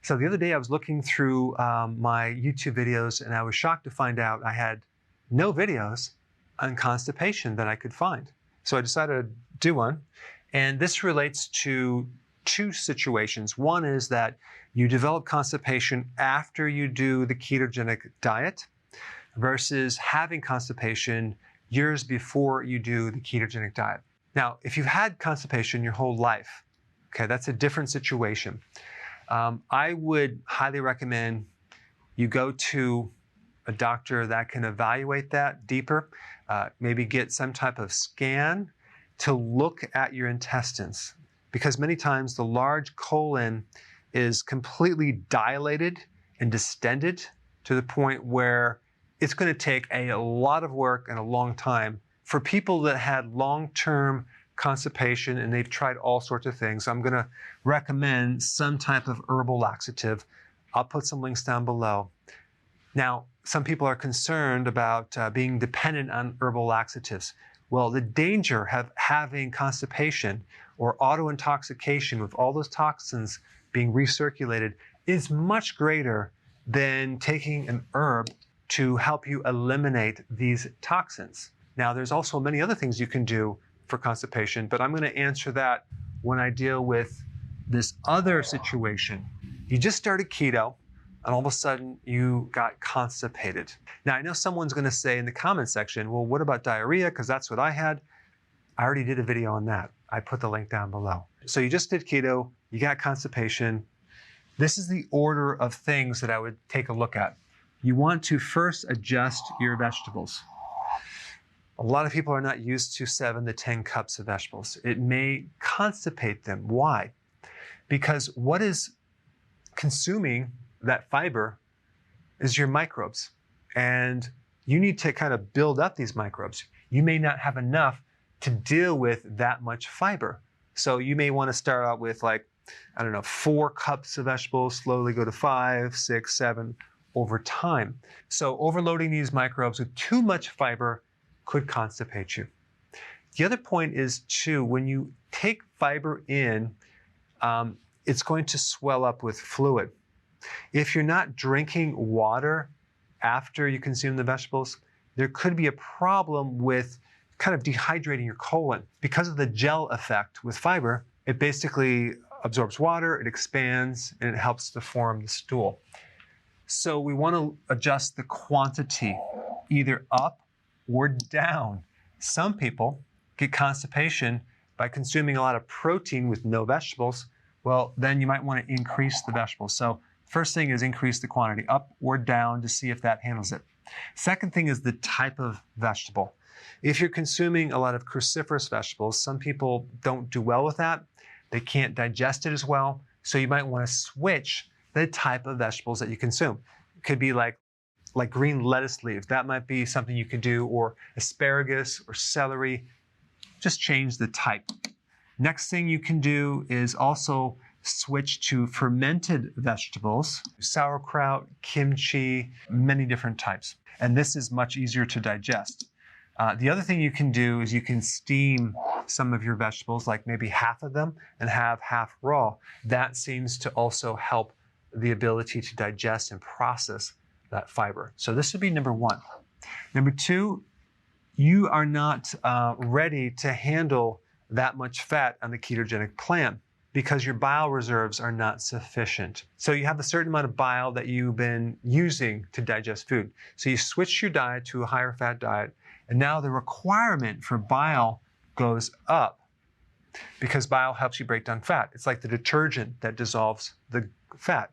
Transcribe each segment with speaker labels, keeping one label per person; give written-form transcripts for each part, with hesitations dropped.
Speaker 1: So the other day I was looking through my YouTube videos and I was shocked to find out I had no videos on constipation that I could find. So I decided to do one. And this relates to two situations. One is that you develop constipation after you do the ketogenic diet versus having constipation years before you do the ketogenic diet. Now, if you've had constipation your whole life, okay, that's a different situation. I would highly recommend you go to a doctor that can evaluate that deeper, maybe get some type of scan to look at your intestines. Because many times the large colon is completely dilated and distended to the point where it's going to take a lot of work and a long time. For people that had long-term constipation and they've tried all sorts of things, I'm going to recommend some type of herbal laxative. I'll put some links down below. Now, some people are concerned about being dependent on herbal laxatives. Well, the danger of having constipation or auto-intoxication with all those toxins being recirculated is much greater than taking an herb to help you eliminate these toxins. Now, there's also many other things you can do for constipation, but I'm going to answer that when I deal with this other situation. You just started keto, and all of a sudden you got constipated. Now, I know someone's going to say in the comment section, well, what about diarrhea? Because that's what I had. I already did a video on that. I put the link down below. So you just did keto, you got constipation. This is the order of things that I would take a look at. You want to first adjust your vegetables. A lot of people are not used to 7 to 10 cups of vegetables. It may constipate them. Why? Because what is consuming that fiber is your microbes. And you need to kind of build up these microbes. You may not have enough to deal with that much fiber. So you may want to start out with 4 cups of vegetables, slowly go to 5, 6, 7 over time. So overloading these microbes with too much fiber could constipate you. The other point is too, when you take fiber in, it's going to swell up with fluid. If you're not drinking water after you consume the vegetables, there could be a problem with kind of dehydrating your colon. Because of the gel effect with fiber, it basically absorbs water, it expands, and it helps to form the stool. So we want to adjust the quantity, either up or down. Some people get constipation by consuming a lot of protein with no vegetables. Well, then you might want to increase the vegetables. So first thing is increase the quantity up or down to see if that handles it. Second thing is the type of vegetable. If you're consuming a lot of cruciferous vegetables, some people don't do well with that. They can't digest it as well. So you might want to switch the type of vegetables that you consume. It could be like green lettuce leaves. That might be something you could do, or asparagus or celery. Just change the type. Next thing you can do is also switch to fermented vegetables, sauerkraut, kimchi, many different types. And this is much easier to digest. The other thing you can do is you can steam some of your vegetables, like maybe half of them, and have half raw. That seems to also help the ability to digest and process that fiber. So this would be number 1. Number 2, you are not ready to handle that much fat on the ketogenic plan because your bile reserves are not sufficient. So you have a certain amount of bile that you've been using to digest food. So you switch your diet to a higher fat diet, and now the requirement for bile goes up because bile helps you break down fat. It's like the detergent that dissolves the fat.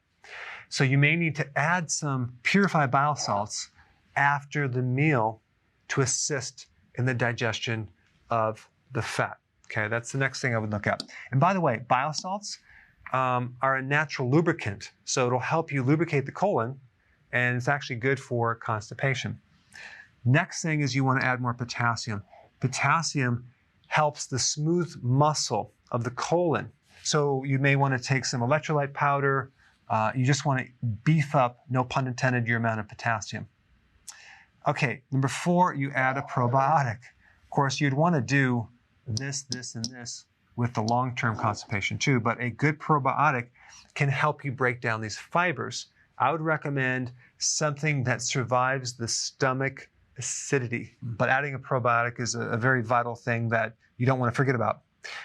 Speaker 1: So you may need to add some purified bile salts after the meal to assist in the digestion of the fat. Okay, that's the next thing I would look at. And by the way, bile salts are a natural lubricant. So it'll help you lubricate the colon, and it's actually good for constipation. Next thing is you want to add more potassium. Potassium helps the smooth muscle of the colon. So you may want to take some electrolyte powder. You just want to beef up, no pun intended, your amount of potassium. Okay, number 4, you add a probiotic. Of course, you'd want to do this, and this with the long-term constipation too, but a good probiotic can help you break down these fibers. I would recommend something that survives the stomach acidity, but adding a probiotic is a very vital thing that you don't want to forget about.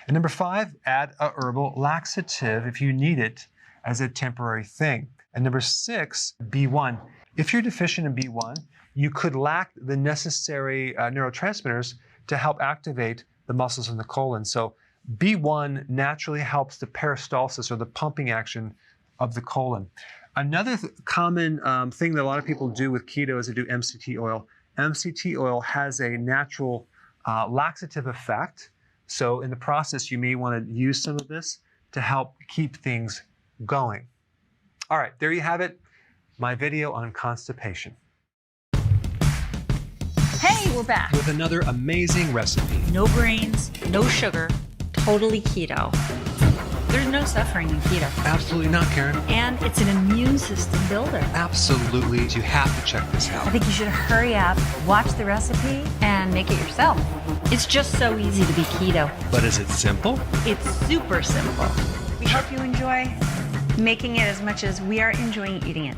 Speaker 1: And number 5, add a herbal laxative if you need it as a temporary thing. And number 6, B1. If you're deficient in B1, you could lack the necessary neurotransmitters to help activate the muscles in the colon. So B1 naturally helps the peristalsis, or the pumping action of the colon. Another common thing that a lot of people do with keto is they do MCT oil. MCT oil has a natural laxative effect. So in the process, you may want to use some of this to help keep things going. All right, there you have it, my video on constipation.
Speaker 2: Hey, we're back.
Speaker 1: With another amazing recipe.
Speaker 2: No grains, no sugar, totally keto. There's no suffering in keto.
Speaker 1: Absolutely not, Karen.
Speaker 2: And it's an immune system builder.
Speaker 1: Absolutely, you have to check this out.
Speaker 2: I think you should hurry up, watch the recipe, and make it yourself. It's just so easy to be keto.
Speaker 1: But is it simple?
Speaker 2: It's super simple. We hope you enjoy making it as much as we are enjoying eating it.